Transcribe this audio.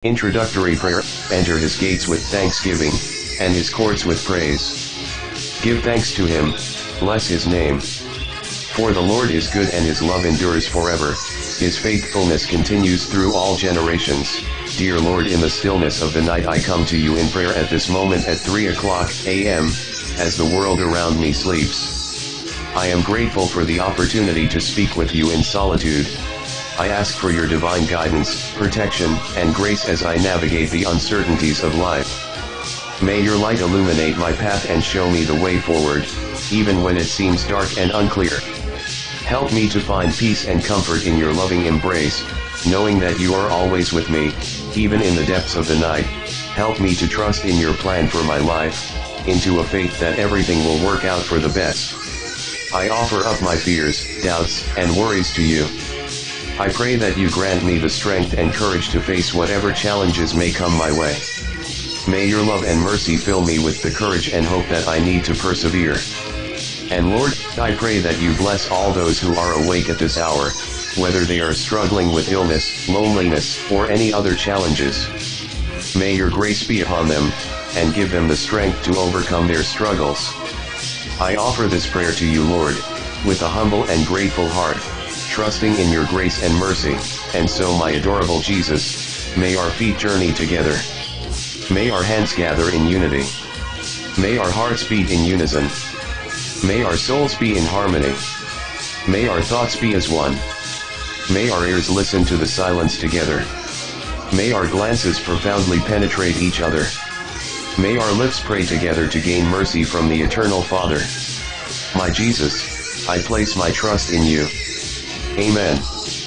Introductory prayer. Enter his gates with thanksgiving, and his courts with praise. Give thanks to him, bless his name. For the Lord is good and his love endures forever, his faithfulness continues through all generations. Dear Lord, in the stillness of the night I come to you in prayer at this moment at 3 o'clock a.m., as the world around me sleeps. I am grateful for the opportunity to speak with you in solitude. I ask for your divine guidance, protection, and grace as I navigate the uncertainties of life. May your light illuminate my path and show me the way forward, even when it seems dark and unclear. Help me to find peace and comfort in your loving embrace, knowing that you are always with me, even in the depths of the night. Help me to trust in your plan for my life, into a faith that everything will work out for the best. I offer up my fears, doubts, and worries to you. I pray that you grant me the strength and courage to face whatever challenges may come my way. May your love and mercy fill me with the courage and hope that I need to persevere. And Lord, I pray that you bless all those who are awake at this hour, whether they are struggling with illness, loneliness, or any other challenges. May your grace be upon them, and give them the strength to overcome their struggles. I offer this prayer to you, Lord, with a humble and grateful heart, trusting in your grace and mercy, and so my adorable Jesus, may our feet journey together. May our hands gather in unity. May our hearts beat in unison. May our souls be in harmony. May our thoughts be as one. May our ears listen to the silence together. May our glances profoundly penetrate each other. May our lips pray together to gain mercy from the Eternal Father. My Jesus, I place my trust in you. Amen.